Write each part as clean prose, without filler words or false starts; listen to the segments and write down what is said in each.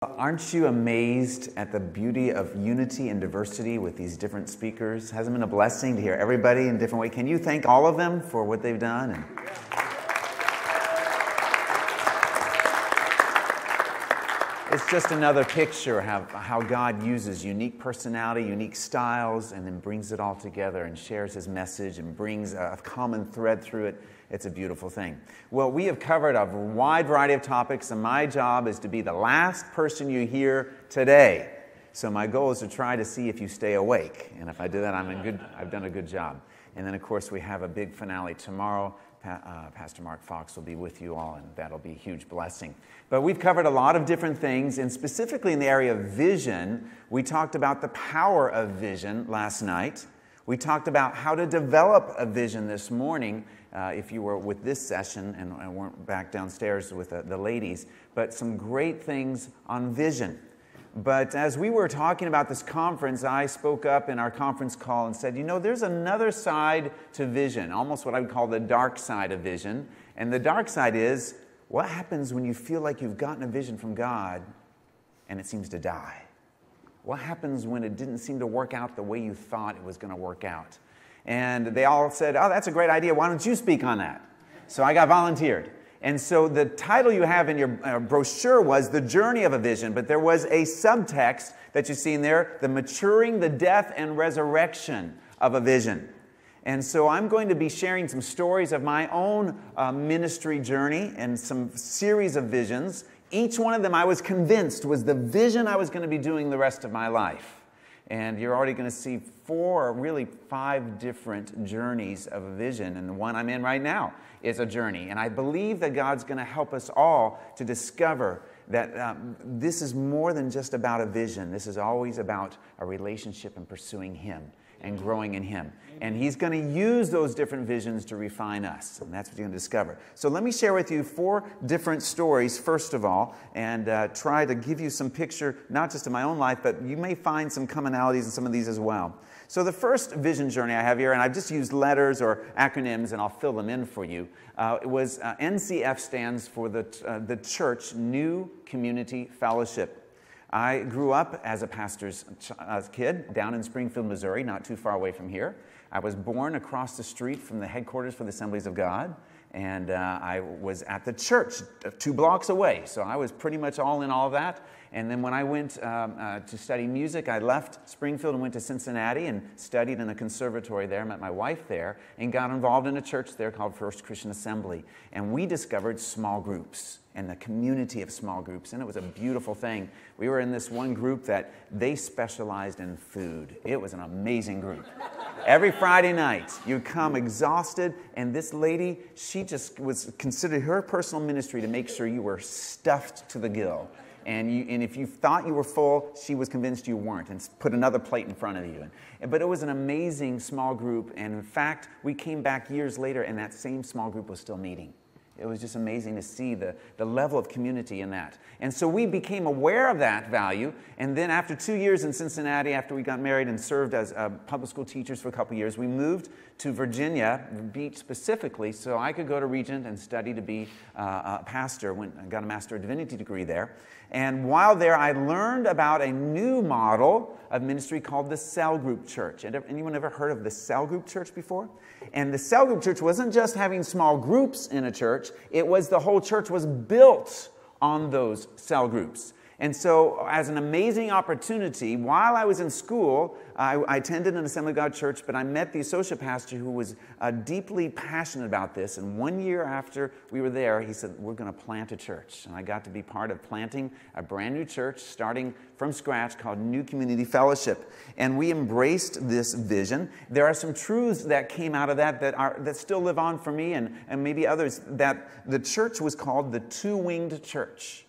Aren't you amazed at the beauty of unity and diversity with these different speakers? Hasn't it been a blessing to hear everybody in a different way? Can you thank all of them for what they've done? It's just another picture of how God uses unique personality, unique styles, and then brings it all together and shares His message and brings a common thread through it. It's a beautiful thing. Well, we have covered a wide variety of topics, and my job is to be the last person you hear today. So my goal is to try to see if you stay awake. And if I do that, I've done a good job. And then, of course, we have a big finale tomorrow. Pastor Mark Fox will be with you all, and that'll be a huge blessing. But we've covered a lot of different things, and specifically in the area of vision, we talked about the power of vision last night. We talked about how to develop a vision this morning, if you were with this session and weren't back downstairs with the ladies, but some great things on vision. But as we were talking about this conference, I spoke up in our conference call and said, you know, there's another side to vision, almost what I would call the dark side of vision. And the dark side is, what happens when you feel like you've gotten a vision from God and it seems to die? What happens when it didn't seem to work out the way you thought it was going to work out? And they all said, oh, that's a great idea. Why don't you speak on that? So I got volunteered. And so the title you have in your brochure was The Journey of a Vision, but there was a subtext that you see in there, The Maturing, the Death, and Resurrection of a Vision. And so I'm going to be sharing some stories of my own ministry journey and some series of visions. Each one of them I was convinced was the vision I was going to be doing the rest of my life. And you're already going to see 4 or really 5 different journeys of a vision. And the one I'm in right now is a journey. And I believe that God's going to help us all to discover that this is more than just about a vision. This is always about a relationship and pursuing Him and growing in Him. And He's going to use those different visions to refine us. And that's what you're going to discover. So let me share with you 4 different stories, first of all, and try to give you some picture, not just of my own life, but you may find some commonalities in some of these as well. So the first vision journey I have here, and I've just used letters or acronyms, and I'll fill them in for you, it was NCF stands for the church, New Community Fellowship. I grew up as a pastor's kid down in Springfield, Missouri, not too far away from here. I was born across the street from the headquarters for the Assemblies of God, and I was at the church 2 blocks away, so I was pretty much all in all of that. And then when I went to study music, I left Springfield and went to Cincinnati and studied in a conservatory there, met my wife there, and got involved in a church there called First Christian Assembly. And we discovered small groups and the community of small groups, and it was a beautiful thing. We were in this one group that they specialized in food. It was an amazing group. Every Friday night, you'd come exhausted, and this lady, she just was considered her personal ministry to make sure you were stuffed to the gill. And if you thought you were full, she was convinced you weren't and put another plate in front of you. But it was an amazing small group, and in fact, we came back years later, and that same small group was still meeting. It was just amazing to see the level of community in that. And so we became aware of that value, and then after 2 years in Cincinnati, after we got married and served as public school teachers for a couple years, we moved to Virginia Beach specifically, so I could go to Regent and study to be a pastor. I got a Master of Divinity degree there. And while there, I learned about a new model of ministry called the cell group church. Anyone ever heard of the cell group church before? And the cell group church wasn't just having small groups in a church. It was the whole church was built on those cell groups. And so as an amazing opportunity, while I was in school, I attended an Assembly of God church, but I met the associate pastor who was deeply passionate about this. And 1 year after we were there, he said, we're going to plant a church. And I got to be part of planting a brand new church, starting from scratch, called New Community Fellowship. And we embraced this vision. There are some truths that came out of that still live on for me and maybe others, that the church was called the Two-Winged Church.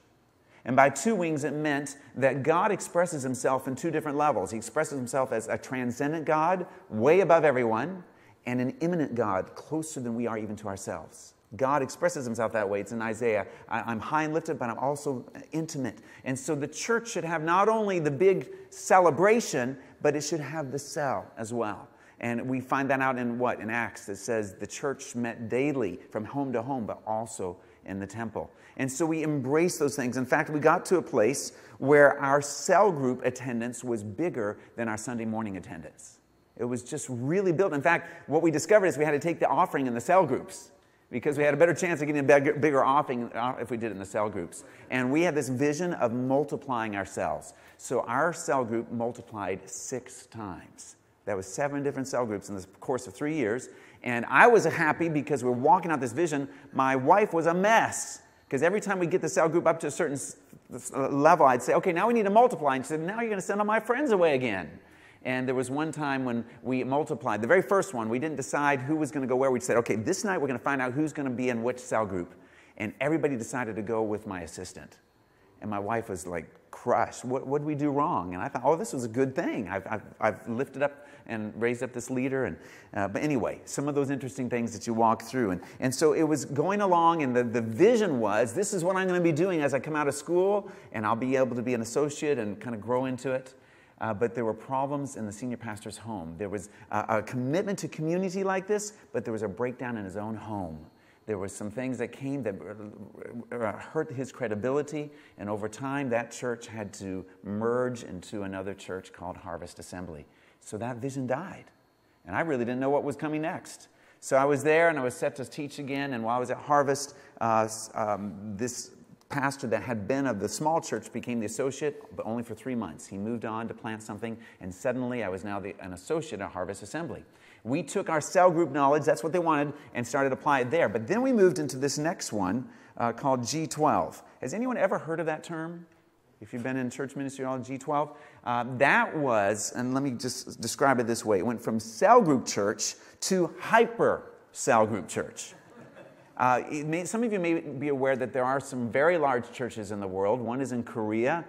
And by 2 wings, it meant that God expresses Himself in 2 different levels. He expresses Himself as a transcendent God, way above everyone, and an immanent God, closer than we are even to ourselves. God expresses Himself that way. It's in Isaiah. I'm high and lifted, but I'm also intimate. And so the church should have not only the big celebration, but it should have the cell as well. And we find that out in what? In Acts, that says the church met daily from home to home, but also in the temple. And so we embraced those things. In fact, we got to a place where our cell group attendance was bigger than our Sunday morning attendance. It was just really built. In fact, what we discovered is we had to take the offering in the cell groups because we had a better chance of getting a bigger offering if we did it in the cell groups. And we had this vision of multiplying our cells. So our cell group multiplied 6 times. That was 7 different cell groups in the course of 3 years. And I was happy because we were walking out this vision. My wife was a mess because every time we get the cell group up to a certain level, I'd say, okay, now we need to multiply. And she said, now you're going to send all my friends away again. And there was one time when we multiplied. The very first one, we didn't decide who was going to go where. We said, okay, this night we're going to find out who's going to be in which cell group. And everybody decided to go with my assistant. And my wife was like crushed. What did we do wrong? And I thought, oh, this was a good thing. I've lifted up and raised up this leader. But anyway, some of those interesting things that you walk through. And so it was going along, and the vision was, this is what I'm going to be doing as I come out of school, and I'll be able to be an associate and kind of grow into it. But there were problems in the senior pastor's home. There was a commitment to community like this, but there was a breakdown in his own home. There were some things that came that hurt his credibility, and over time that church had to merge into another church called Harvest Assembly. So that vision died, and I really didn't know what was coming next. So I was there, and I was set to teach again, and while I was at Harvest, this pastor that had been of the small church became the associate, but only for 3 months. He moved on to plant something, and suddenly I was now an associate at Harvest Assembly. We took our cell group knowledge, that's what they wanted, and started to apply it there. But then we moved into this next one called G12. Has anyone ever heard of that term? If you've been in church ministry at all, G12? That was, and let me just describe it this way, it went from cell group church to hyper cell group church. Some of you may be aware that there are some very large churches in the world. One is in Korea,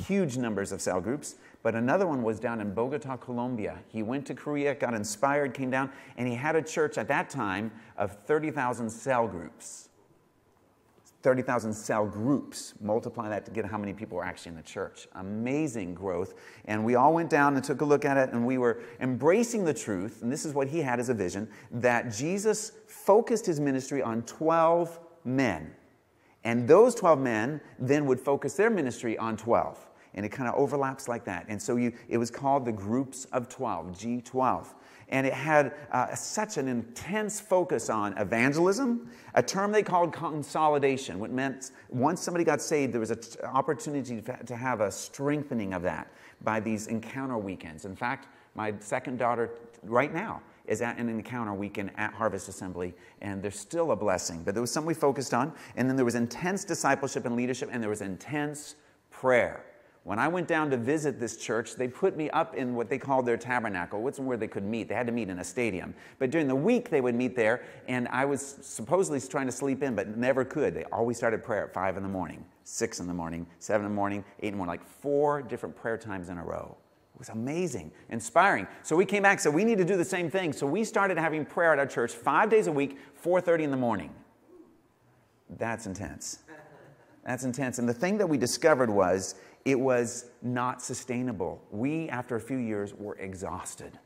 huge numbers of cell groups. But another one was down in Bogota, Colombia. He went to Korea, got inspired, came down, and he had a church at that time of 30,000 cell groups. 30,000 cell groups. Multiply that to get how many people were actually in the church. Amazing growth. And we all went down and took a look at it, and we were embracing the truth, and this is what he had as a vision, that Jesus focused his ministry on 12 men. And those 12 men then would focus their ministry on 12. And it kind of overlaps like that. And so it was called the Groups of 12, G12. And it had such an intense focus on evangelism, a term they called consolidation, which meant once somebody got saved, there was an opportunity to have a strengthening of that by these encounter weekends. In fact, my second daughter right now is at an encounter weekend at Harvest Assembly, and there's still a blessing. But there was something we focused on, and then there was intense discipleship and leadership, and there was intense prayer. When I went down to visit this church, they put me up in what they called their tabernacle, which is where they could meet. They had to meet in a stadium. But during the week, they would meet there, and I was supposedly trying to sleep in, but never could. They always started prayer at 5 in the morning, 6 in the morning, 7 in the morning, 8 in the morning, like 4 different prayer times in a row. It was amazing, inspiring. So we came back and said, we need to do the same thing. So we started having prayer at our church 5 days a week, 4:30 in the morning. That's intense. That's intense. And the thing that we discovered was, it was not sustainable. We, after a few years, were exhausted.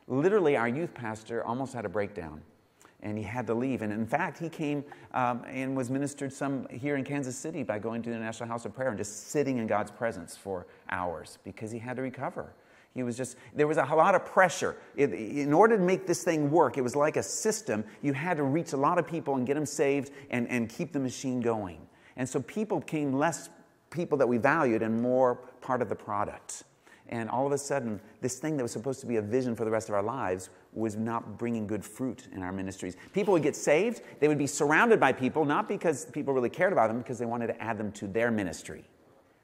Literally, our youth pastor almost had a breakdown, and he had to leave. And in fact, he came and was ministered some here in Kansas City by going to the National House of Prayer and just sitting in God's presence for hours because he had to recover. There was a lot of pressure. In order to make this thing work, it was like a system. You had to reach a lot of people and get them saved and keep the machine going. And so people became less people that we valued and more part of the product. And all of a sudden, this thing that was supposed to be a vision for the rest of our lives was not bringing good fruit in our ministries. People would get saved. They would be surrounded by people, not because people really cared about them, because they wanted to add them to their ministry.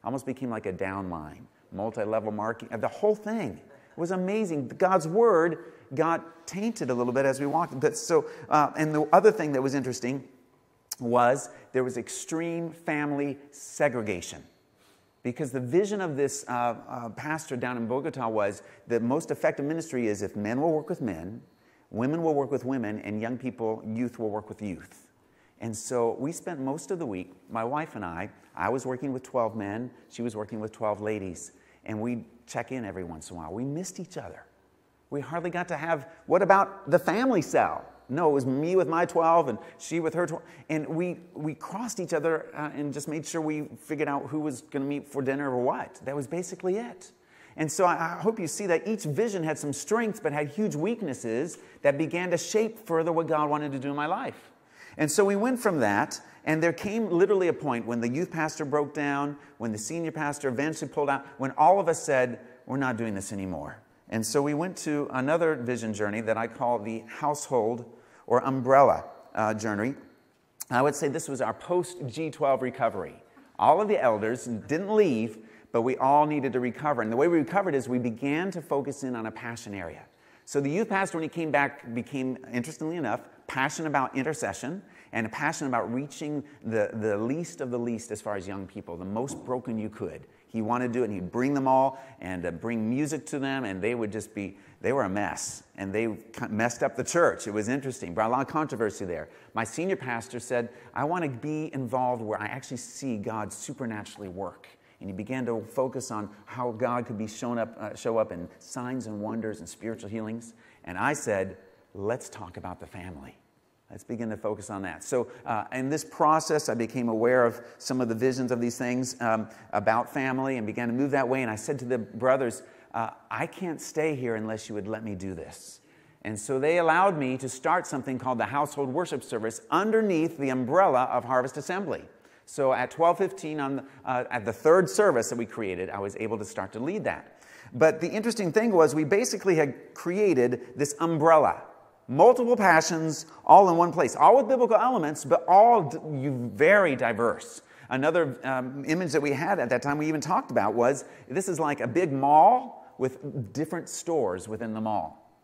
Almost became like a downline, multi-level marketing. The whole thing was amazing. God's word got tainted a little bit as we walked. And the other thing that was interesting was there was extreme family segregation. Because the vision of this pastor down in Bogota was the most effective ministry is if men will work with men, women will work with women, and young people, youth will work with youth. And so we spent most of the week, my wife and I was working with 12 men, she was working with 12 ladies, and we'd check in every once in a while. We missed each other. We hardly got to have, what about the family cell? No, it was me with my 12 and she with her 12. And we crossed each other and just made sure we figured out who was going to meet for dinner or what. That was basically it. And so I hope you see that each vision had some strengths but had huge weaknesses that began to shape further what God wanted to do in my life. And so we went from that, and there came literally a point when the youth pastor broke down, when the senior pastor eventually pulled out, when all of us said, we're not doing this anymore. And so we went to another vision journey that I call the household or umbrella journey. I would say this was our post-G12 recovery. All of the elders didn't leave, but we all needed to recover. And the way we recovered is we began to focus in on a passion area. So the youth pastor, when he came back, became, interestingly enough, passionate about intercession and passionate about reaching the least of the least as far as young people, the most broken you could. He wanted to do it, and he'd bring them all and bring music to them, and they would just be, they were a mess, and they messed up the church. It was interesting, brought a lot of controversy there. My senior pastor said, I want to be involved where I actually see God supernaturally work. And he began to focus on how God could be show up in signs and wonders and spiritual healings. And I said, let's talk about the family. Let's begin to focus on that. So in this process, I became aware of some of the visions of these things about family and began to move that way. And I said to the brothers, I can't stay here unless you would let me do this. And so they allowed me to start something called the household worship service underneath the umbrella of Harvest Assembly. So at 12:15 at the third service that we created, I was able to start to lead that. But the interesting thing was we basically had created this umbrella. Multiple passions, all in one place. All with biblical elements, but all very diverse. Another image that we had at that time we even talked about was, this is like a big mall with different stores within the mall.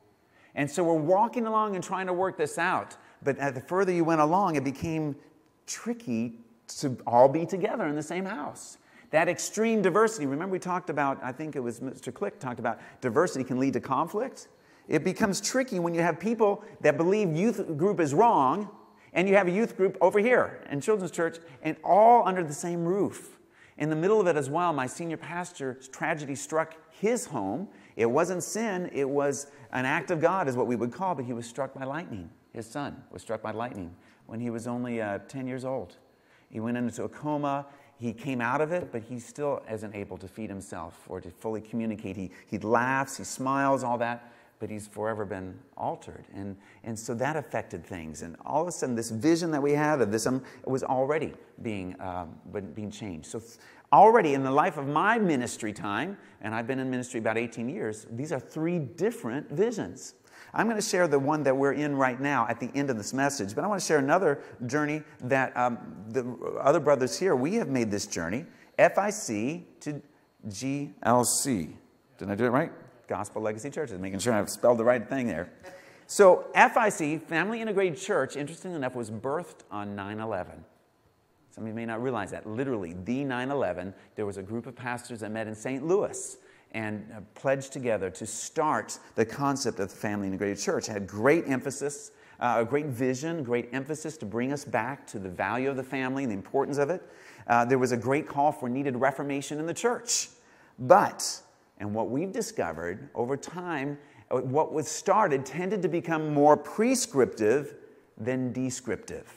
And so we're walking along and trying to work this out. But the further you went along, it became tricky to all be together in the same house. That extreme diversity, remember we talked about, I think it was Mr. Click talked about, diversity can lead to conflict. It becomes tricky when you have people that believe youth group is wrong, and you have a youth group over here in children's church, and all under the same roof. In the middle of it as well, my senior pastor's tragedy struck his home. It wasn't sin, it was an act of God is what we would call, but he was struck by lightning. His son was struck by lightning when he was only 10 years old. He went into a coma. He came out of it, but he still isn't able to feed himself or to fully communicate. He laughs, he smiles, all that, but he's forever been altered. And so that affected things. And all of a sudden, this vision that we had of this was already being changed. So already in the life of my ministry time, and I've been in ministry about 18 years, these are 3 different visions. I'm going to share the one that we're in right now at the end of this message, but I want to share another journey that the other brothers here, we have made this journey, FIC to GLC. Did I do it right? Gospel Legacy Churches, making sure I've spelled the right thing there. So FIC, Family Integrated Church, interestingly enough, was birthed on 9/11. Some of you may not realize that. Literally, the 9/11, there was a group of pastors that met in St. Louis and pledged together to start the concept of the Family Integrated Church. It had great emphasis, a great vision, great emphasis to bring us back to the value of the family and the importance of it. There was a great call for needed reformation in the church. But, and what we've discovered over time, what was started tended to become more prescriptive than descriptive.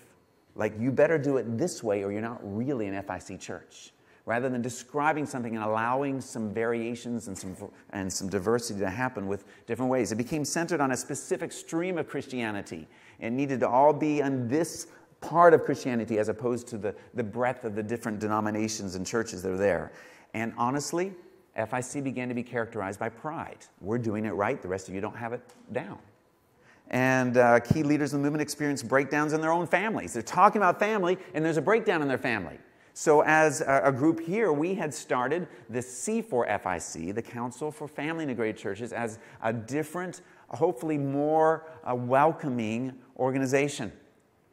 Like, you better do it this way or you're not really an FIC church. Rather than describing something and allowing some variations and some diversity to happen with different ways. It became centered on a specific stream of Christianity. It needed to all be on this part of Christianity as opposed to the breadth of the different denominations and churches that are there. And honestly, FIC began to be characterized by pride. We're doing it right, the rest of you don't have it down. And key leaders in the movement experienced breakdowns in their own families. They're talking about family, and there's a breakdown in their family. So as a group here, we had started the C4FIC, the Council for Family Integrated Churches, as a different, hopefully more welcoming organization.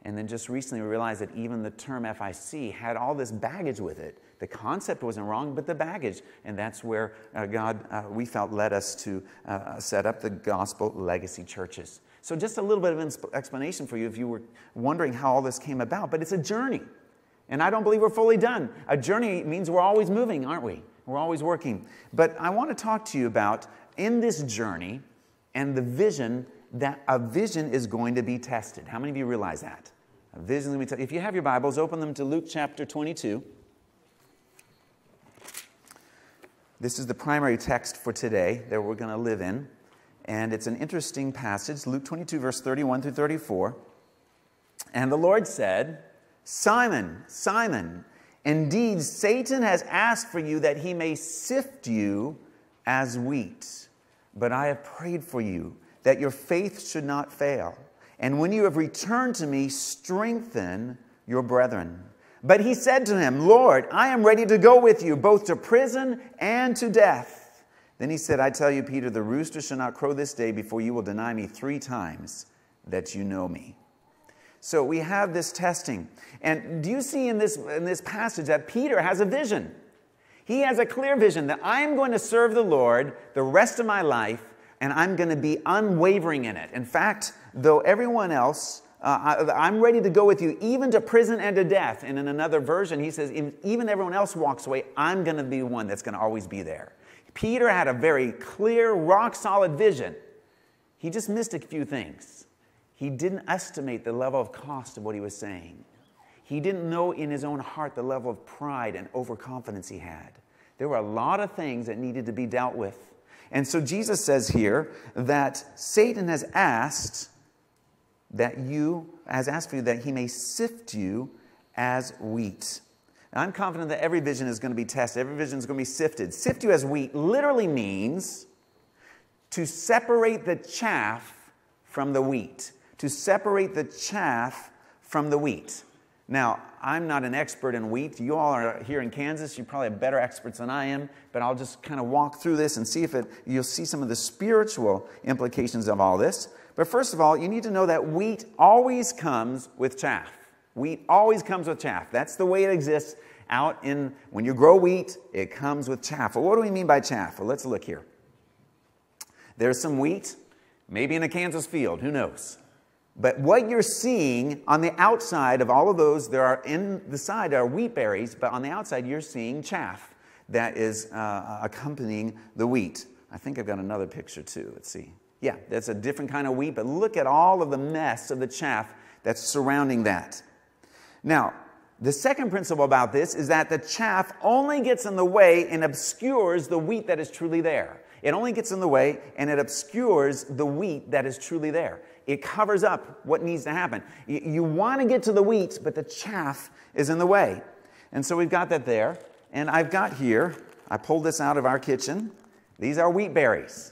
And then just recently we realized that even the term FIC had all this baggage with it. The concept wasn't wrong, but the baggage. And that's where God, we felt, led us to set up the Gospel Legacy Churches. So just a little bit of explanation for you if you were wondering how all this came about. But it's a journey. And I don't believe we're fully done. A journey means we're always moving, aren't we? We're always working. But I want to talk to you about, in this journey and the vision that a vision is going to be tested. How many of you realize that? A vision is going to be tested. If you have your Bibles, open them to Luke chapter 22. This is the primary text for today that we're going to live in. And it's an interesting passage, Luke 22, verse 31 through 34. And the Lord said, Simon, Simon, indeed Satan has asked for you that he may sift you as wheat. But I have prayed for you that your faith should not fail. And when you have returned to me, strengthen your brethren. But he said to him, Lord, I am ready to go with you, both to prison and to death. Then he said, I tell you, Peter, the rooster shall not crow this day before you will deny me 3 times that you know me. So we have this testing. And do you see in this passage that Peter has a vision? He has a clear vision that I'm going to serve the Lord the rest of my life, and I'm going to be unwavering in it. In fact, though everyone else, I'm ready to go with you even to prison and to death. And in another version, he says, even everyone else walks away, I'm going to be the one that's going to always be there. Peter had a very clear, rock-solid vision. He just missed a few things. He didn't estimate the level of cost of what he was saying. He didn't know in his own heart the level of pride and overconfidence he had. There were a lot of things that needed to be dealt with. And so Jesus says here that Satan has asked for you that he may sift you as wheat. And I'm confident that every vision is going to be tested. Every vision is going to be sifted. Sift you as wheat literally means to separate the chaff from the wheat. To separate the chaff from the wheat. Now, I'm not an expert in wheat. You all are here in Kansas. You probably have better experts than I am. But I'll just kind of walk through this and see if you'll see some of the spiritual implications of all this. But first of all, you need to know that wheat always comes with chaff. Wheat always comes with chaff. That's the way it exists out in, when you grow wheat, it comes with chaff. Well, what do we mean by chaff? Well, let's look here. There's some wheat, maybe in a Kansas field, who knows? But what you're seeing on the outside of all of those, there are in the side are wheat berries, but on the outside you're seeing chaff that is accompanying the wheat. I think I've got another picture too. Let's see. Yeah, that's a different kind of wheat, but look at all of the mess of the chaff that's surrounding that. Now, the second principle about this is that the chaff only gets in the way and obscures the wheat that is truly there. It only gets in the way and it obscures the wheat that is truly there. It covers up what needs to happen. You want to get to the wheat, but the chaff is in the way. And so we've got that there. And I've got here, I pulled this out of our kitchen. These are wheat berries.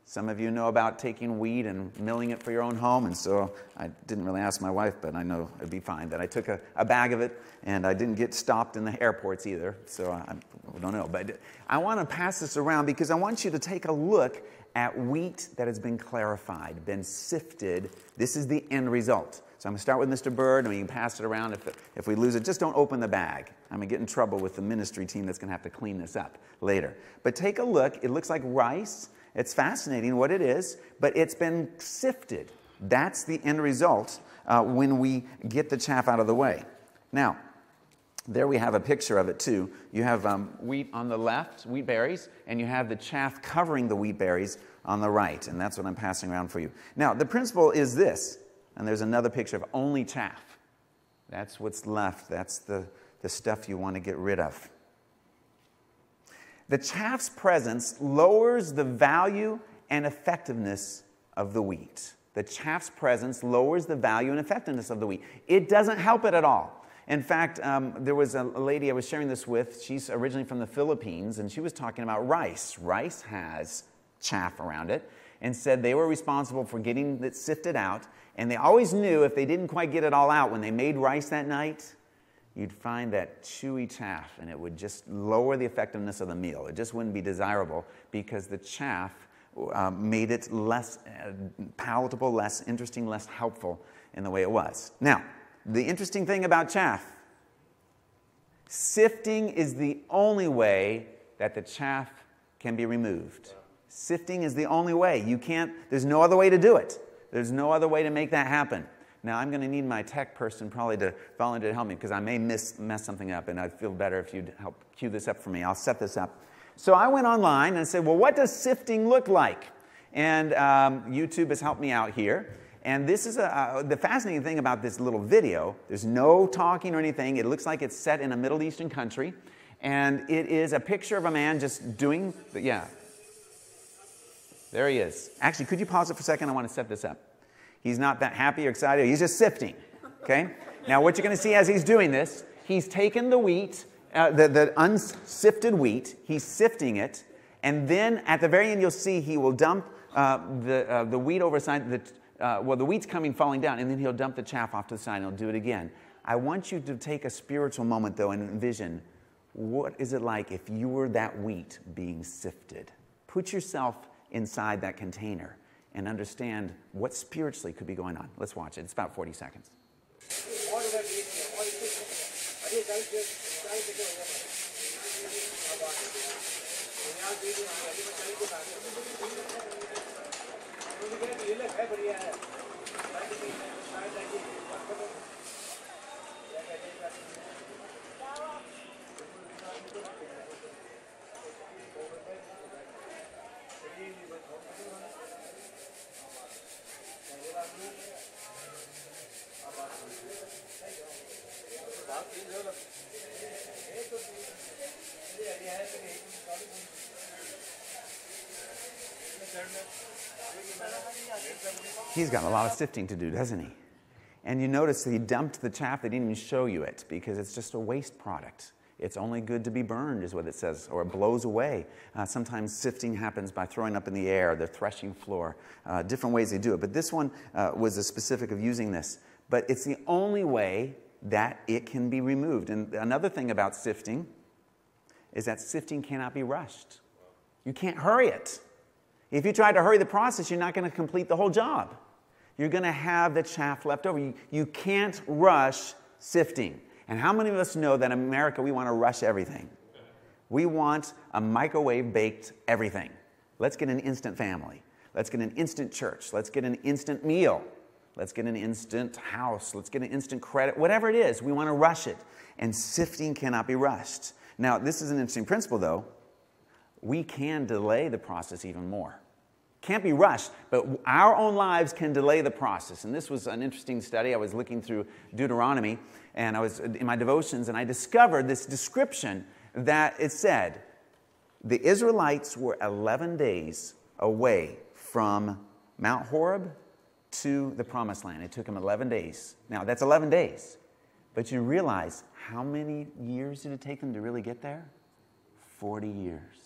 Some of you know about taking wheat and milling it for your own home. And so I didn't really ask my wife, but I know it'd be fine that I took a bag of it. And I didn't get stopped in the airports either. So I don't know. But I want to pass this around because I want you to take a look at wheat that has been clarified, been sifted. This is the end result. So I'm going to start with Mr. Bird, and we can pass it around. If we lose it, just don't open the bag. I'm going to get in trouble with the ministry team that's going to have to clean this up later. But take a look. It looks like rice. It's fascinating what it is, but it's been sifted. That's the end result when we get the chaff out of the way. Now, there we have a picture of it too. You have wheat on the left, wheat berries, and you have the chaff covering the wheat berries on the right, and that's what I'm passing around for you. Now, the principle is this, and there's another picture of only chaff. That's what's left. That's the stuff you want to get rid of. The chaff's presence lowers the value and effectiveness of the wheat. The chaff's presence lowers the value and effectiveness of the wheat. It doesn't help it at all. In fact, there was a lady I was sharing this with. She's originally from the Philippines, and she was talking about rice. Rice has chaff around it, and said they were responsible for getting it sifted out, and they always knew if they didn't quite get it all out when they made rice that night, you'd find that chewy chaff, and it would just lower the effectiveness of the meal. It just wouldn't be desirable because the chaff made it less palatable, less interesting, less helpful in the way it was. Now, the interesting thing about chaff, sifting is the only way that the chaff can be removed. Sifting is the only way. There's no other way to do it. There's no other way to make that happen. Now, I'm going to need my tech person probably to volunteer to help me because I may mess something up, and I'd feel better if you'd help cue this up for me. I'll set this up. So I went online and said, well, what does sifting look like? And YouTube has helped me out here. And this is the fascinating thing about this little video. There's no talking or anything. It looks like it's set in a Middle Eastern country. And it is a picture of a man just doing, yeah. There he is. Actually, could you pause it for a second? I want to set this up. He's not that happy or excited. He's just sifting, okay? Now, what you're going to see as he's doing this, he's taken the wheat, the unsifted wheat, he's sifting it, and then at the very end, you'll see he will dump the wheat over side, well, the wheat's falling down, and then he'll dump the chaff off to the side, and he'll do it again. I want you to take a spiritual moment, though, and envision, what is it like if you were that wheat being sifted? Put yourself inside that container and understand what spiritually could be going on. Let's watch it. It's about 40 seconds. He's got a lot of sifting to do, doesn't he? And you notice that he dumped the chaff. They didn't even show you it because it's just a waste product. It's only good to be burned is what it says, or it blows away. Sometimes sifting happens by throwing up in the air, the threshing floor, different ways they do it. But this one was a specific of using this. But it's the only way that it can be removed. And another thing about sifting is that sifting cannot be rushed. You can't hurry it. If you try to hurry the process, you're not going to complete the whole job. You're going to have the chaff left over. You can't rush sifting. And how many of us know that in America we want to rush everything? We want a microwave-baked everything. Let's get an instant family. Let's get an instant church. Let's get an instant meal. Let's get an instant house. Let's get an instant credit. Whatever it is, we want to rush it. And sifting cannot be rushed. Now, this is an interesting principle, though. We can delay the process even more. Can't be rushed, but our own lives can delay the process. And this was an interesting study. I was looking through Deuteronomy, and I was in my devotions, and I discovered this description that it said, the Israelites were 11 days away from Mount Horeb to the Promised Land. It took them 11 days. Now, that's 11 days. But you realize how many years did it take them to really get there? 40 years.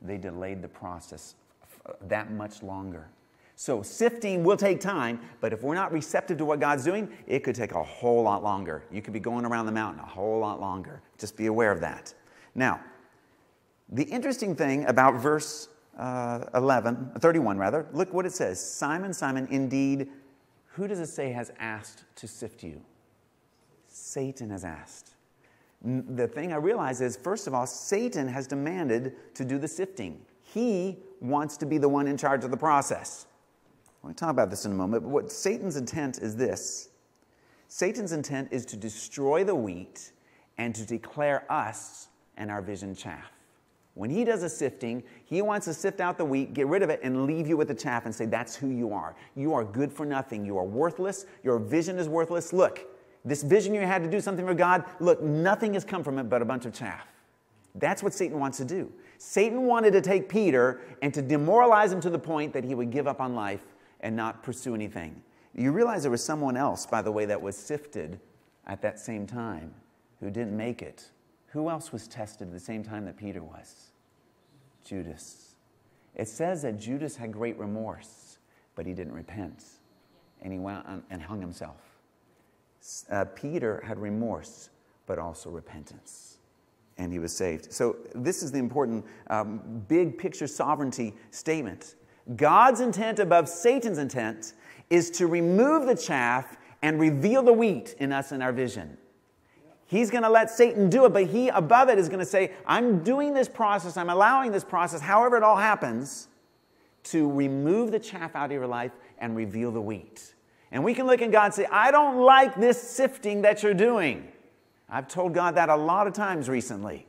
They delayed the process that much longer. So sifting will take time, but if we're not receptive to what God's doing, it could take a whole lot longer. You could be going around the mountain a whole lot longer. Just be aware of that. Now, the interesting thing about verse 31, look what it says. Simon, Simon, indeed, who does it say has asked to sift you? Satan has asked. The thing I realize is, first of all, Satan has demanded to do the sifting. He wants to be the one in charge of the process. We'll talk about this in a moment, but what Satan's intent is this. Satan's intent is to destroy the wheat and to declare us and our vision chaff. When he does a sifting, he wants to sift out the wheat, get rid of it, and leave you with the chaff and say, that's who you are. You are good for nothing. You are worthless. Your vision is worthless. Look, this vision you had to do something for God, look, nothing has come from it but a bunch of chaff. That's what Satan wants to do. Satan wanted to take Peter and to demoralize him to the point that he would give up on life and not pursue anything. You realize there was someone else, by the way, that was sifted at that same time who didn't make it. Who else was tested at the same time that Peter was? Judas. It says that Judas had great remorse, but he didn't repent. And he went and hung himself. Peter had remorse, but also repentance. And he was saved. So this is the important big picture sovereignty statement. God's intent above Satan's intent is to remove the chaff and reveal the wheat in us and our vision. He's going to let Satan do it, but he above it is going to say, I'm doing this process, I'm allowing this process, however it all happens, to remove the chaff out of your life and reveal the wheat. And we can look at God and say, I don't like this sifting that you're doing. I've told God that a lot of times recently.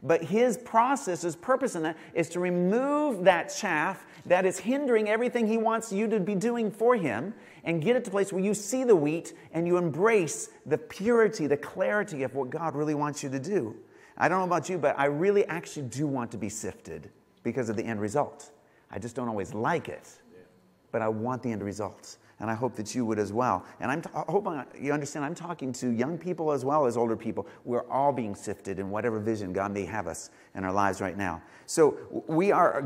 But his process, his purpose in that is to remove that chaff that is hindering everything he wants you to be doing for him and get it to a place where you see the wheat and you embrace the purity, the clarity of what God really wants you to do. I don't know about you, but I really actually do want to be sifted because of the end result. I just don't always like it, but I want the end result. And I hope that you would as well. And I hope you understand, I'm talking to young people as well as older people. We're all being sifted in whatever vision God may have us in our lives right now. So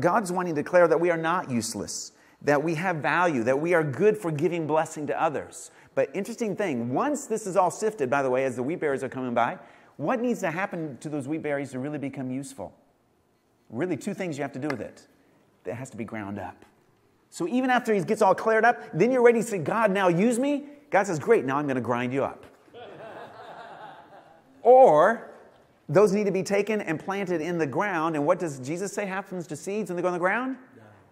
God's wanting to declare that we are not useless, that we have value, that we are good for giving blessing to others. But interesting thing, once this is all sifted, by the way, as the wheat berries are coming by, what needs to happen to those wheat berries to really become useful? Really, two things you have to do with it. It has to be ground up. So even after he gets all cleared up, then you're ready to say, God, now use me. God says, great, now I'm going to grind you up. Or those need to be taken and planted in the ground. And what does Jesus say happens to seeds when they go in the ground?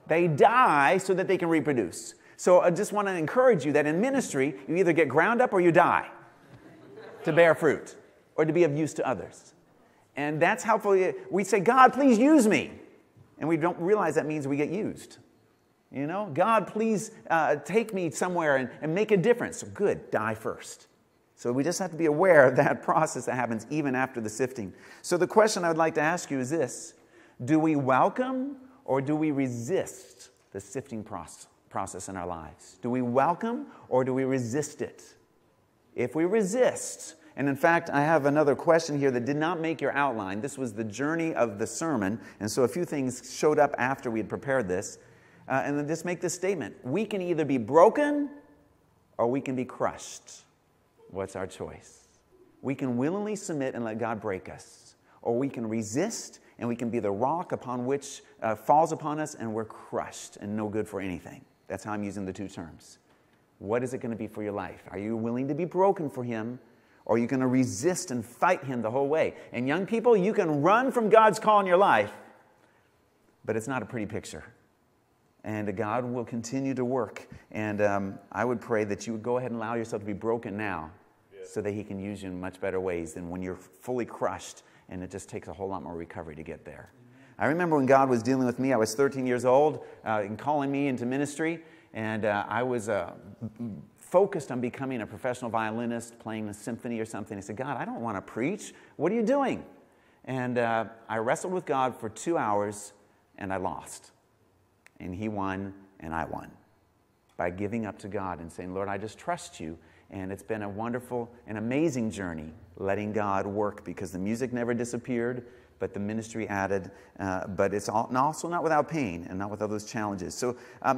They die so that they can reproduce. So I just want to encourage you that in ministry, you either get ground up or you die to bear fruit or to be of use to others. And that's helpful. We say, God, please use me. And we don't realize that means we get used. You know, God, please take me somewhere and make a difference. So good, die first. So we just have to be aware of that process that happens even after the sifting. So the question I would like to ask you is this. Do we welcome or do we resist the sifting process in our lives? Do we welcome or do we resist it? If we resist, and in fact, I have another question here that did not make your outline. This was the journey of the sermon, and so a few things showed up after we had prepared this. And then just make this statement. We can either be broken or we can be crushed. What's our choice? We can willingly submit and let God break us. Or we can resist and we can be the rock upon which falls upon us and we're crushed and no good for anything. That's how I'm using the two terms. What is it going to be for your life? Are you willing to be broken for him? Or are you going to resist and fight him the whole way? And young people, you can run from God's call in your life, but it's not a pretty picture. And God will continue to work. And I would pray that you would go ahead and allow yourself to be broken now so that he can use you in much better ways than when you're fully crushed and it just takes a whole lot more recovery to get there. I remember when God was dealing with me, I was 13 years old and calling me into ministry. And I was focused on becoming a professional violinist, playing a symphony or something. I said, God, I don't want to preach. What are you doing? And I wrestled with God for 2 hours and I lost. And he won, and I won by giving up to God and saying, Lord, I just trust you. And it's been a wonderful and amazing journey letting God work because the music never disappeared, but the ministry added. But it's also not without pain and not without those challenges. So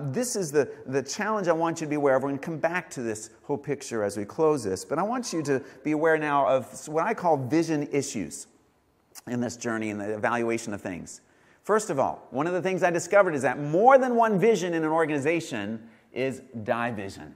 this is the challenge I want you to be aware of. We're going to come back to this whole picture as we close this. But I want you to be aware now of what I call vision issues in this journey and the evaluation of things. First of all, one of the things I discovered is that more than one vision in an organization is division.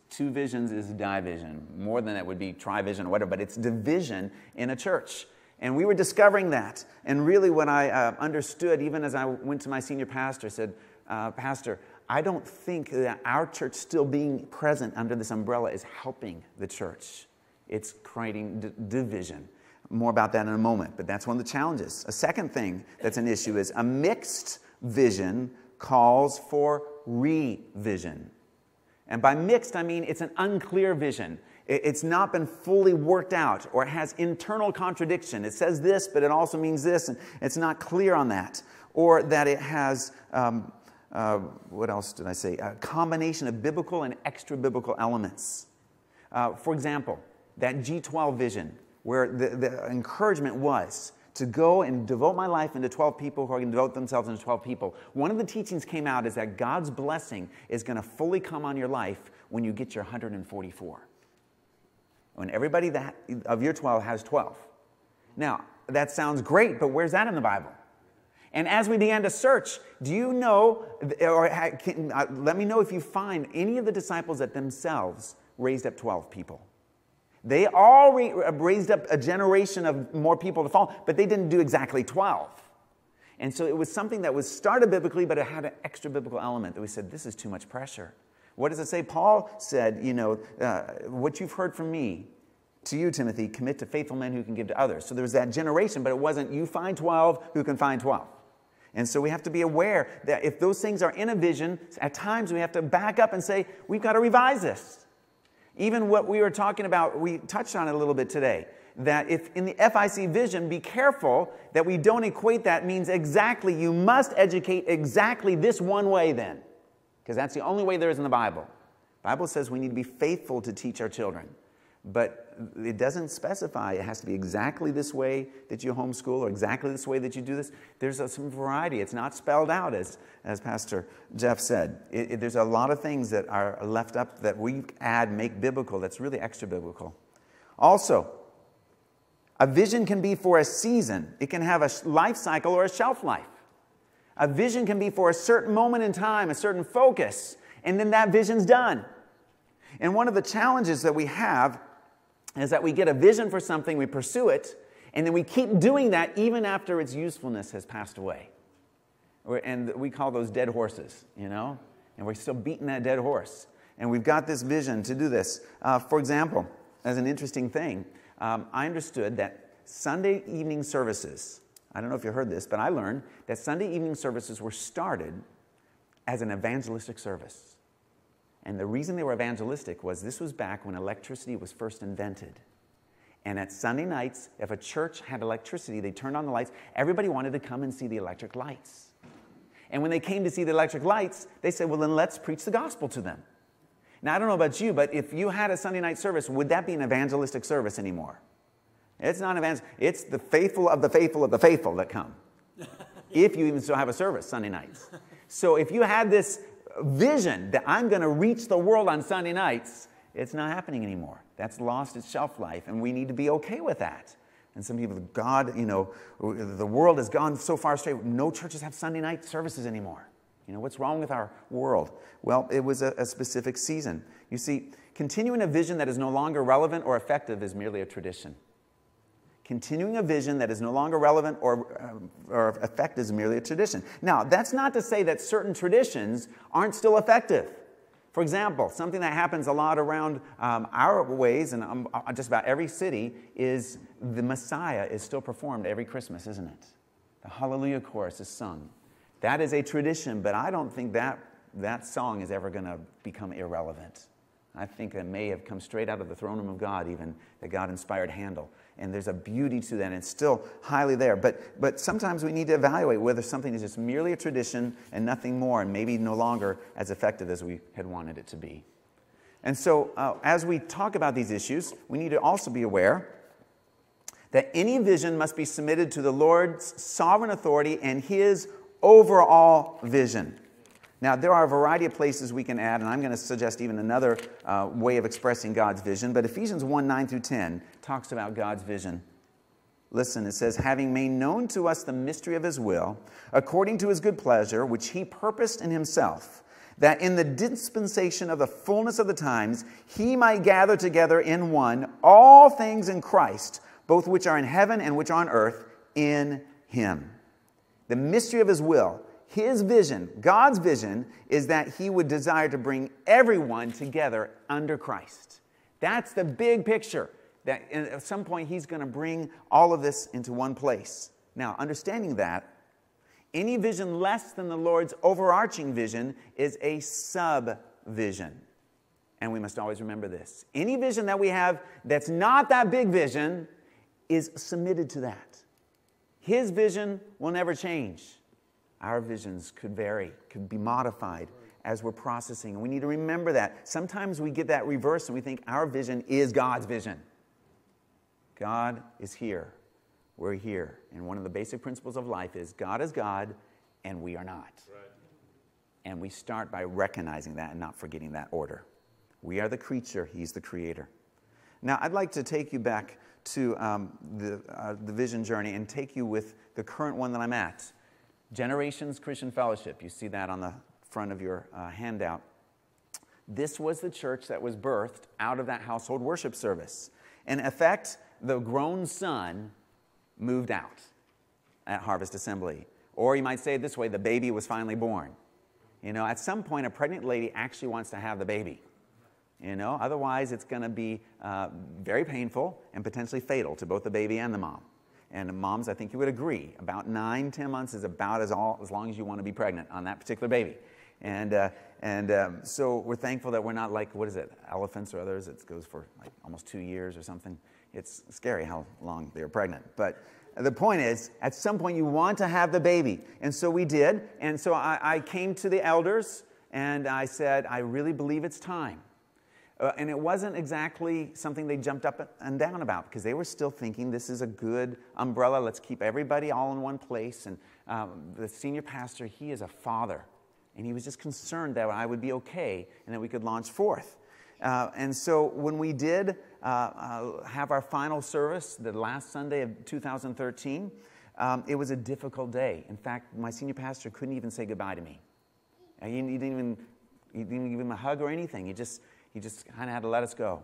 Two visions is division. More than that would be trivision or whatever, but it's division in a church. And we were discovering that. And really what I understood, even as I went to my senior pastor, said, Pastor, I don't think that our church still being present under this umbrella is helping the church. It's creating division. More about that in a moment, but that's one of the challenges. A second thing that's an issue is a mixed vision calls for revision. And by mixed, I mean it's an unclear vision. It's not been fully worked out, or it has internal contradiction. It says this, but it also means this, and it's not clear on that. Or that it has, what else did I say? A combination of biblical and extra-biblical elements. For example, that G12 vision, where the encouragement was to go and devote my life into 12 people who are going to devote themselves into 12 people. One of the teachings came out is that God's blessing is going to fully come on your life when you get your 144. When everybody that of your 12 has 12. Now, that sounds great, but where's that in the Bible? And as we began to search, do you know, or let me know if you find any of the disciples that themselves raised up 12 people. They all raised up a generation of more people to follow, but they didn't do exactly 12. And so it was something that was started biblically, but it had an extra biblical element that we said, this is too much pressure. What does it say? Paul said, what you've heard from me, to you, Timothy, commit to faithful men who can give to others. So there was that generation, but it wasn't you find 12 who can find 12. And so we have to be aware that if those things are in a vision, at times we have to back up and say, we've got to revise this. Even what we were talking about, we touched on it a little bit today, that if in the FIC vision, be careful that we don't equate that means exactly, you must educate exactly this one way then. Because that's the only way there is in the Bible. The Bible says we need to be faithful to teach our children. But it doesn't specify it has to be exactly this way that you homeschool or exactly this way that you do this. There's some variety. It's not spelled out, as Pastor Jeff said. There's a lot of things that are left up that we add, make biblical, that's really extra biblical. Also, a vision can be for a season. It can have a life cycle or a shelf life. A vision can be for a certain moment in time, a certain focus, and then that vision's done. And one of the challenges that we have is that we get a vision for something, we pursue it, and then we keep doing that even after its usefulness has passed away. And we call those dead horses, you know? And we're still beating that dead horse. And we've got this vision to do this. For example, as an interesting thing, I understood that Sunday evening services, I don't know if you heard this, but I learned that Sunday evening services were started as an evangelistic service. And the reason they were evangelistic was this was back when electricity was first invented. And at Sunday nights, if a church had electricity, they turned on the lights. Everybody wanted to come and see the electric lights. And when they came to see the electric lights, they said, well, then let's preach the gospel to them. Now, I don't know about you, but if you had a Sunday night service, would that be an evangelistic service anymore? It's not evangelistic. It's the faithful of the faithful of the faithful that come. If you even still have a service Sunday nights. So if you had this vision that I'm going to reach the world on Sunday nights, it's not happening anymore. That's lost its shelf life, and we need to be okay with that. And some people, God, you know, the world has gone so far astray. No churches have Sunday night services anymore. You know, what's wrong with our world? Well, it was a specific season. You see, continuing a vision that is no longer relevant or effective is merely a tradition. Continuing a vision that is no longer relevant or effective is merely a tradition. Now, that's not to say that certain traditions aren't still effective. For example, something that happens a lot around our ways and just about every city is the Messiah is still performed every Christmas, isn't it? The Hallelujah chorus is sung. That is a tradition, but I don't think that song is ever going to become irrelevant. I think it may have come straight out of the throne room of God, even that God inspired Handel. And there's a beauty to that, and it's still highly there. But sometimes we need to evaluate whether something is just merely a tradition and nothing more, and maybe no longer as effective as we had wanted it to be. And so as we talk about these issues, we need to also be aware that any vision must be submitted to the Lord's sovereign authority and His overall vision. Now, there are a variety of places we can add, and I'm going to suggest even another way of expressing God's vision. But Ephesians 1, 9 through 10 talks about God's vision. Listen, it says, having made known to us the mystery of His will, according to His good pleasure, which He purposed in Himself, that in the dispensation of the fullness of the times, He might gather together in one all things in Christ, both which are in heaven and which are on earth, in Him. The mystery of His will. His vision, God's vision, is that He would desire to bring everyone together under Christ. That's the big picture, that at some point He's going to bring all of this into one place. Now, understanding that, any vision less than the Lord's overarching vision is a sub-vision. And we must always remember this. Any vision that we have that's not that big vision is submitted to that. His vision will never change. Our visions could vary, could be modified as we're processing. And we need to remember that. Sometimes we get that reverse and we think our vision is God's vision. God is here. We're here. And one of the basic principles of life is God is God and we are not. Right. And we start by recognizing that and not forgetting that order. We are the creature. He's the creator. Now, I'd like to take you back to the vision journey and take you with the current one that I'm at. Generations Christian Fellowship. You see that on the front of your handout. This was the church that was birthed out of that household worship service. In effect, the grown son moved out at Harvest Assembly. Or you might say it this way, the baby was finally born. You know, at some point, a pregnant lady actually wants to have the baby. Otherwise, it's going to be very painful and potentially fatal to both the baby and the mom. And moms, I think you would agree, about 9-10 months is about as long as you want to be pregnant on that particular baby. So we're thankful that we're not like, what is it, elephants or others? It goes for like almost 2 years or something. It's scary how long they're pregnant. But the point is, at some point you want to have the baby. And so we did. And so I came to the elders and I said, I really believe it's time. And it wasn't exactly something they jumped up and down about, because they were still thinking this is a good umbrella. Let's keep everybody all in one place. And the senior pastor, he is a father. And he was just concerned that I would be okay and that we could launch forth. And so when we did have our final service, the last Sunday of 2013, it was a difficult day. In fact, my senior pastor couldn't even say goodbye to me. He didn't give him a hug or anything. He just kind of had to let us go.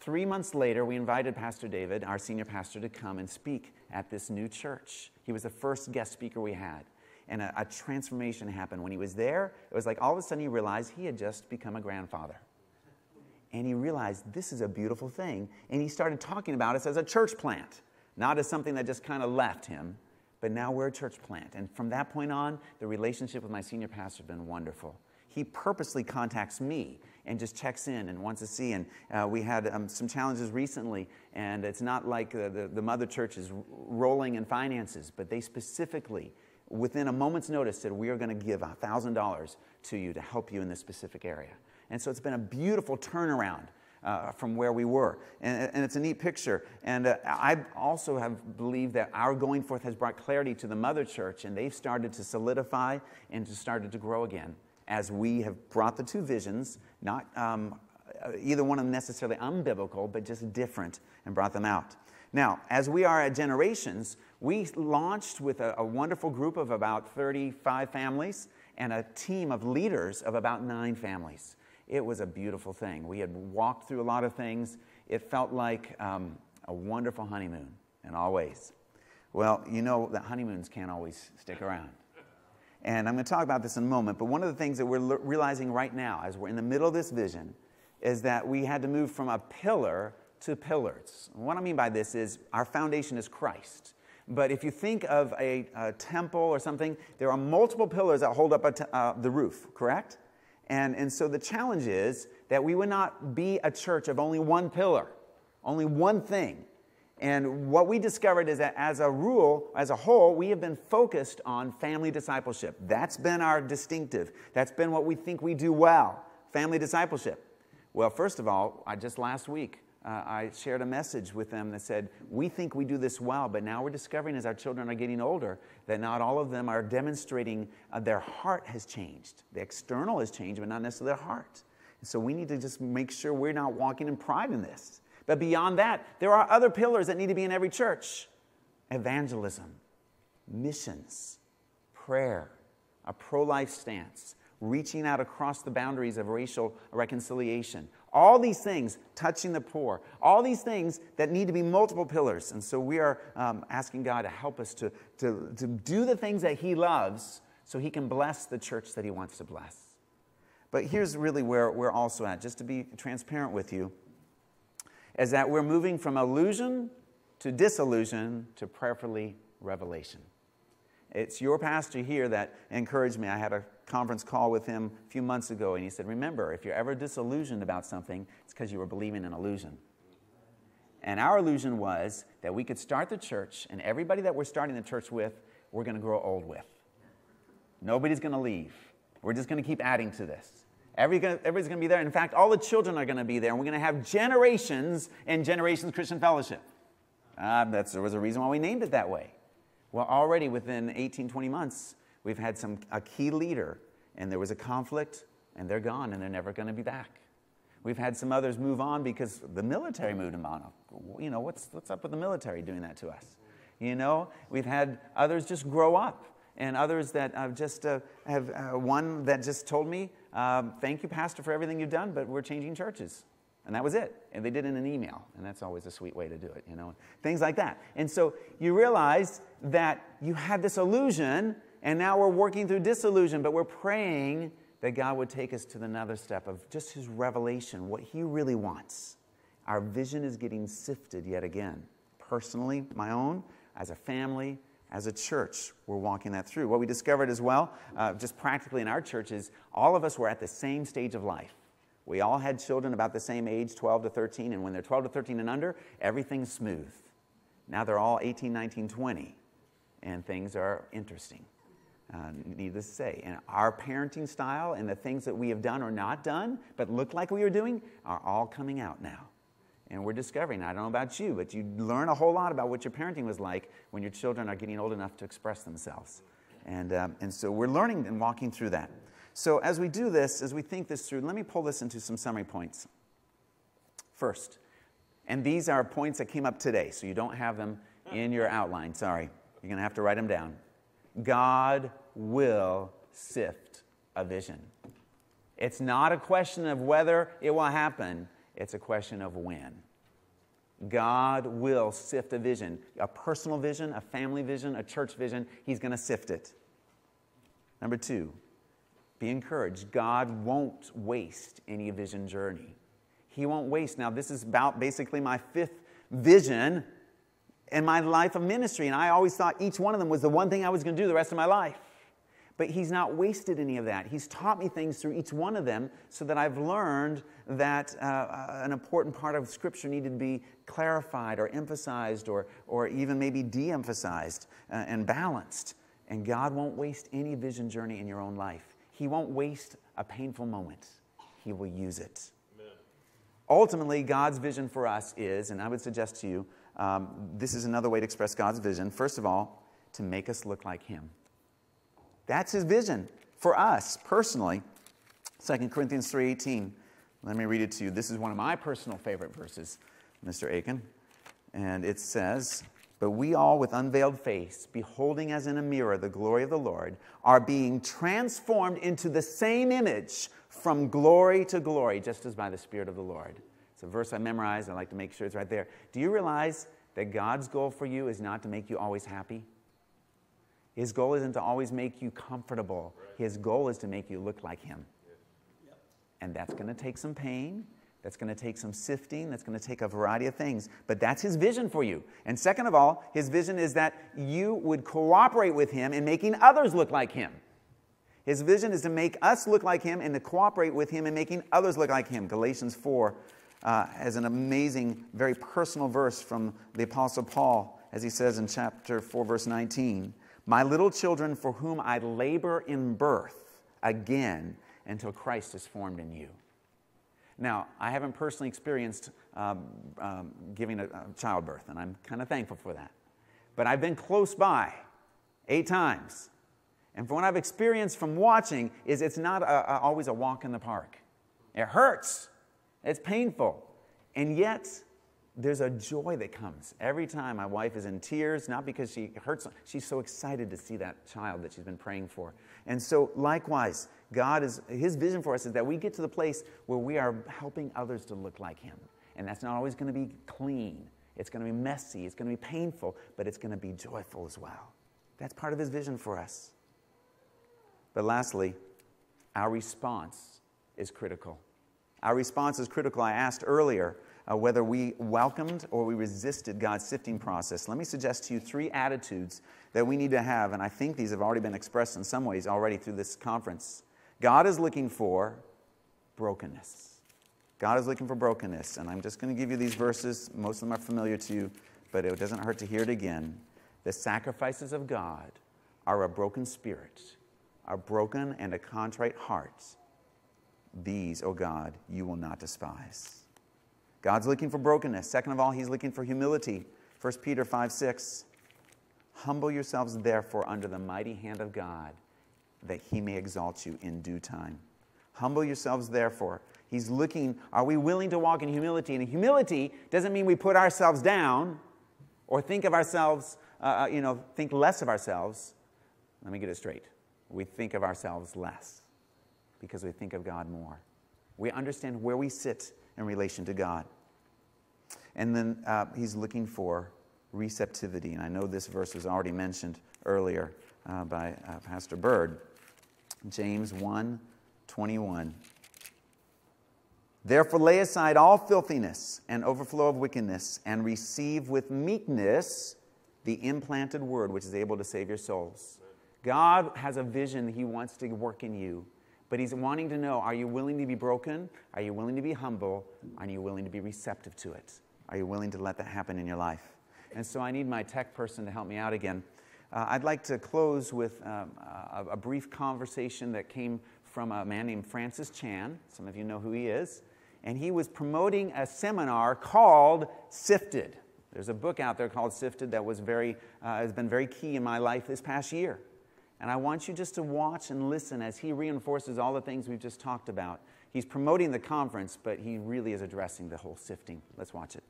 3 months later, we invited Pastor David, our senior pastor, to come and speak at this new church. He was the first guest speaker we had. And a transformation happened. When he was there, it was like all of a sudden he realized he had just become a grandfather. And he realized this is a beautiful thing. And he started talking about us as a church plant, not as something that just kind of left him, but now we're a church plant. And from that point on, the relationship with my senior pastor has been wonderful. He purposely contacts me and just checks in and wants to see. And we had some challenges recently, and it's not like the mother church is rolling in finances, but they specifically, within a moment's notice, said, we are going to give $1,000 to you to help you in this specific area. And so it's been a beautiful turnaround from where we were. And it's a neat picture. And I also have believed that our going forth has brought clarity to the mother church, and they've started to solidify and started to grow again as we have brought the two visions, not either one of them necessarily unbiblical, but just different, and brought them out. Now, as we are at Generations, we launched with a wonderful group of about 35 families and a team of leaders of about 9 families. It was a beautiful thing. We had walked through a lot of things. It felt like a wonderful honeymoon in all ways. Well, you know that honeymoons can't always stick around. And I'm going to talk about this in a moment, but one of the things that we're realizing right now as we're in the middle of this vision is that we had to move from a pillar to pillars. And what I mean by this is our foundation is Christ. But if you think of a temple or something, there are multiple pillars that hold up the roof, correct? And so the challenge is that we would not be a church of only one pillar, only one thing. And what we discovered is that as a rule, as a whole, we have been focused on family discipleship. That's been our distinctive. That's been what we think we do well, family discipleship. Well, first of all, just last week, I shared a message with them that said, we think we do this well, but now we're discovering as our children are getting older that not all of them are demonstrating their heart has changed. The external has changed, but not necessarily their heart. And so we need to just make sure we're not walking in pride in this. But beyond that, there are other pillars that need to be in every church. Evangelism, missions, prayer, a pro-life stance, reaching out across the boundaries of racial reconciliation. All these things, touching the poor, all these things that need to be multiple pillars. And so we are asking God to help us to do the things that He loves so He can bless the church that He wants to bless. But here's really where we're also at, just to be transparent with you, is that we're moving from illusion to disillusion to prayerfully revelation. It's your pastor here that encouraged me. I had a conference call with him a few months ago, and he said, remember, if you're ever disillusioned about something, it's because you were believing in illusion. And our illusion was that we could start the church, and everybody that we're starting the church with, we're going to grow old with. Nobody's going to leave. We're just going to keep adding to this. Everybody's going to be there. In fact, all the children are going to be there, and we're going to have Generations and Generations Christian Fellowship. There was a reason why we named it that way. Well, already within 18, 20 months, we've had a key leader, and there was a conflict, and they're gone, and they're never going to be back. We've had some others move on because the military moved them on. You know, what's up with the military doing that to us? You know, we've had others just grow up, and others that have one that just told me, thank you, Pastor, for everything you've done, but we're changing churches. And that was it. And they did it in an email. And that's always a sweet way to do it, you know. Things like that. And so you realize that you had this illusion, and now we're working through disillusion, but we're praying that God would take us to another step of just His revelation, what He really wants. Our vision is getting sifted yet again. Personally, my own, as a family, as a church, we're walking that through. What we discovered as well, just practically in our church, is all of us were at the same stage of life. We all had children about the same age, 12 to 13, and when they're 12 to 13 and under, everything's smooth. Now they're all 18, 19, 20, and things are interesting, needless to say. And our parenting style and the things that we have done or not done, but look like we were doing, are all coming out now. And we're discovering, I don't know about you, but you learn a whole lot about what your parenting was like when your children are getting old enough to express themselves. And so we're learning and walking through that. So as we do this, as we think this through, let me pull this into some summary points. First, and these are points that came up today, so you don't have them in your outline. Sorry, you're going to have to write them down. God will sift a vision. It's not a question of whether it will happen. It's a question of when. God will sift a vision, a personal vision, a family vision, a church vision. He's going to sift it. Number two, be encouraged. God won't waste any vision journey. He won't waste. Now, this is about basically my fifth vision in my life of ministry, and I always thought each one of them was the one thing I was going to do the rest of my life. But He's not wasted any of that. He's taught me things through each one of them so that I've learned that an important part of Scripture needed to be clarified or emphasized or even maybe de-emphasized and balanced. And God won't waste any vision journey in your own life. He won't waste a painful moment. He will use it. Amen. Ultimately, God's vision for us is, and I would suggest to you, this is another way to express God's vision. First of all, to make us look like Him. That's His vision for us personally. 2 Corinthians 3:18. Let me read it to you. This is one of my personal favorite verses, Mr. Aiken. And it says, "But we all with unveiled face, beholding as in a mirror the glory of the Lord, are being transformed into the same image from glory to glory, just as by the Spirit of the Lord." It's a verse I memorized. I like to make sure it's right there. Do you realize that God's goal for you is not to make you always happy? His goal isn't to always make you comfortable. His goal is to make you look like Him. And that's going to take some pain. That's going to take some sifting. That's going to take a variety of things. But that's His vision for you. And second of all, His vision is that you would cooperate with Him in making others look like Him. His vision is to make us look like Him and to cooperate with Him in making others look like Him. Galatians 4 has an amazing, very personal verse from the Apostle Paul, as he says in chapter 4, verse 19. "My little children, for whom I labor in birth again until Christ is formed in you." Now, I haven't personally experienced giving a childbirth, and I'm kind of thankful for that. But I've been close by 8 times. And from what I've experienced from watching is it's not always a walk in the park. It hurts. It's painful. And yet, there's a joy that comes. Every time my wife is in tears, not because she hurts, she's so excited to see that child that she's been praying for. And so likewise, His vision for us is that we get to the place where we are helping others to look like Him. And that's not always going to be clean. It's going to be messy. It's going to be painful, but it's going to be joyful as well. That's part of His vision for us. But lastly, our response is critical. Our response is critical. I asked earlier whether we welcomed or we resisted God's sifting process. Let me suggest to you 3 attitudes that we need to have, and I think these have already been expressed in some ways already through this conference. God is looking for brokenness. God is looking for brokenness, and I'm just going to give you these verses. Most of them are familiar to you, but it doesn't hurt to hear it again. The sacrifices of God are a broken spirit, a broken and a contrite heart. These, O God, you will not despise. God's looking for brokenness. Second of all, He's looking for humility. 1 Peter 5:6. Humble yourselves, therefore, under the mighty hand of God, that He may exalt you in due time. Humble yourselves, therefore. He's looking, are we willing to walk in humility? And humility doesn't mean we put ourselves down or think of ourselves, think less of ourselves. Let me get it straight. We think of ourselves less because we think of God more. We understand where we sit in relation to God. And then He's looking for receptivity. And I know this verse was already mentioned earlier by Pastor Bird. James 1, 21. Therefore lay aside all filthiness and overflow of wickedness, and receive with meekness the implanted word which is able to save your souls. God has a vision He wants to work in you, but He's wanting to know, are you willing to be broken? Are you willing to be humble? Are you willing to be receptive to it? Are you willing to let that happen in your life? And so I need my tech person to help me out again. I'd like to close with a brief conversation that came from a man named Francis Chan. Some of you know who he is. And he was promoting a seminar called Sifted. There's a book out there called Sifted that was has been very key in my life this past year. And I want you just to watch and listen as he reinforces all the things we've just talked about. He's promoting the conference, but he really is addressing the whole sifting. Let's watch it.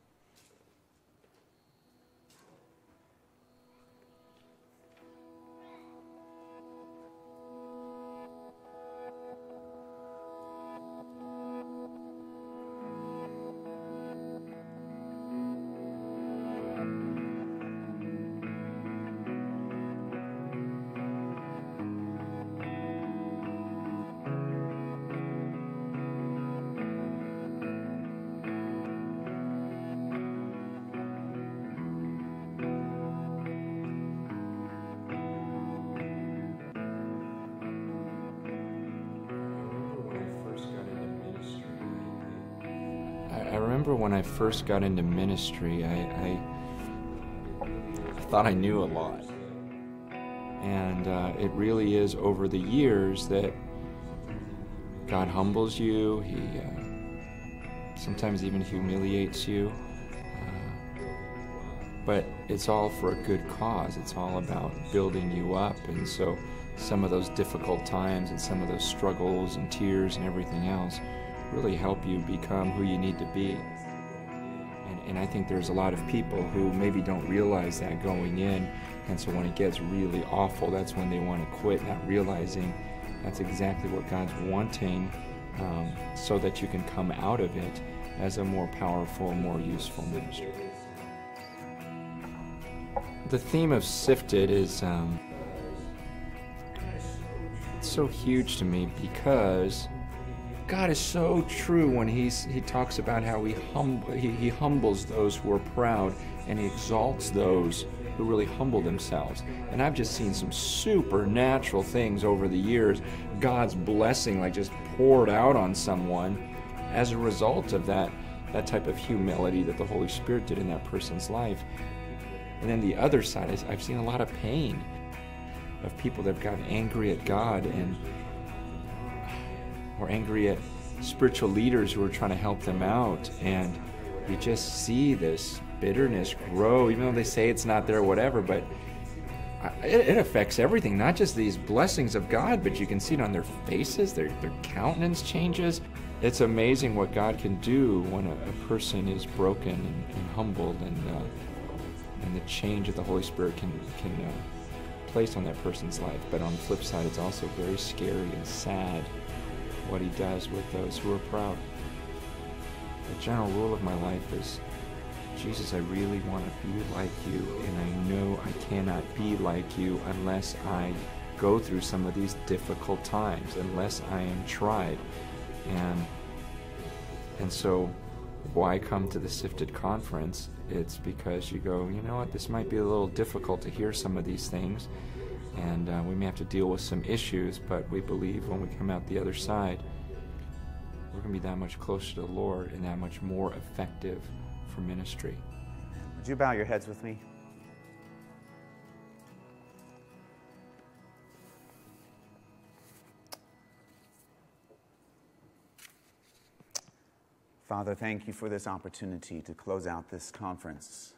I remember when I first got into ministry, I thought I knew a lot. And it really is over the years that God humbles you. He sometimes even humiliates you. But it's all for a good cause. It's all about building you up. And so some of those difficult times and some of those struggles and tears and everything else really help you become who you need to be. And I think there's a lot of people who maybe don't realize that going in, and so when it gets really awful, that's when they want to quit, not realizing that's exactly what God's wanting, so that you can come out of it as a more powerful, more useful ministry. The theme of Sifted is so huge to me because God is so true when he talks about how he humbles those who are proud, and He exalts those who really humble themselves. And I've just seen some supernatural things over the years, God's blessing like just poured out on someone as a result of that type of humility that the Holy Spirit did in that person's life. And then the other side is I've seen a lot of pain of people that have gotten angry at God or angry at spiritual leaders who are trying to help them out, and you just see this bitterness grow, even though they say it's not there or whatever, but it affects everything, not just these blessings of God, but you can see it on their faces, their countenance changes. It's amazing what God can do when a person is broken and humbled, and the change that the Holy Spirit can place on that person's life. But on the flip side, it's also very scary and sad what He does with those who are proud. The general rule of my life is, Jesus, I really want to be like You, and I know I cannot be like You unless I go through some of these difficult times, unless I am tried. And so why come to the Sifted conference? It's because you go, you know what, this might be a little difficult to hear some of these things, and we may have to deal with some issues, but we believe when we come out the other side, we're going to be that much closer to the Lord and that much more effective for ministry. Would you bow your heads with me? Father, thank You for this opportunity to close out this conference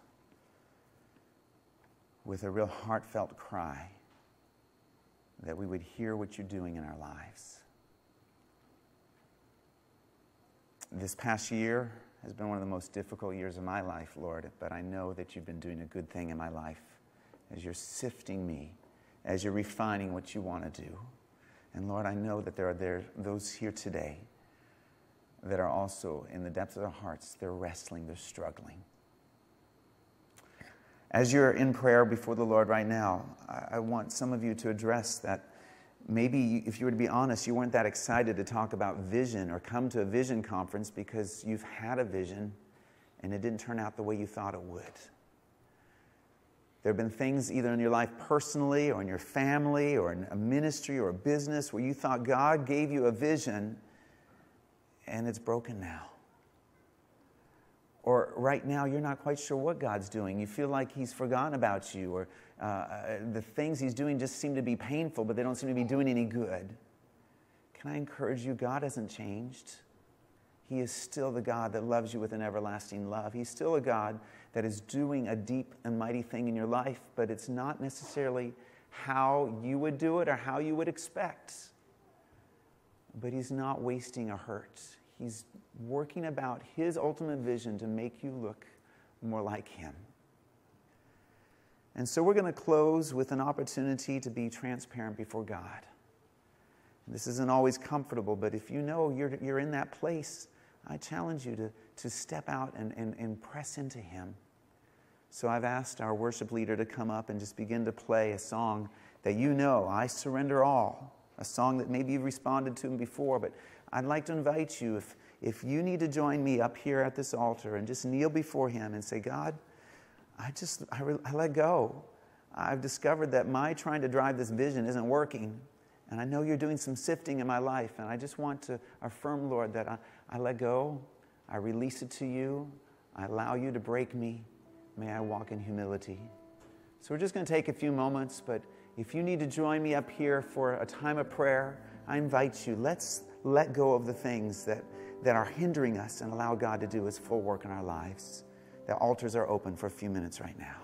with a real heartfelt cry that we would hear what You're doing in our lives. This past year has been one of the most difficult years of my life, Lord, but I know that You've been doing a good thing in my life as You're sifting me, as You're refining what You want to do. And Lord, I know that there are those here today that are also in the depths of their hearts, they're wrestling, they're struggling. As you're in prayer before the Lord right now, I want some of you to address Maybe if you were to be honest, you weren't that excited to talk about vision or come to a vision conference because you've had a vision and it didn't turn out the way you thought it would. There have been things either in your life personally or in your family or in a ministry or a business where you thought God gave you a vision and it's broken now. Or right now you're not quite sure what God's doing. You feel like He's forgotten about you, or the things He's doing just seem to be painful, but they don't seem to be doing any good. Can I encourage you, God hasn't changed. He is still the God that loves you with an everlasting love. He's still a God that is doing a deep and mighty thing in your life, but it's not necessarily how you would do it or how you would expect. But He's not wasting a hurt. He's working about His ultimate vision to make you look more like Him. And so we're going to close with an opportunity to be transparent before God. This isn't always comfortable, but if you know you're in that place, I challenge you to step out and press into Him. So I've asked our worship leader to come up and just begin to play a song that you know, I Surrender All, a song that maybe you've responded to before, but I'd like to invite you, if you need to join me up here at this altar and just kneel before Him and say, God, I let go. I've discovered that my trying to drive this vision isn't working. And I know you're doing some sifting in my life. And I just want to affirm, Lord, that I let go. I release it to you. I allow you to break me. May I walk in humility. So we're just going to take a few moments. But if you need to join me up here for a time of prayer, I invite you. Let's let go of the things that are hindering us and allow God to do His full work in our lives. The altars are open for a few minutes right now.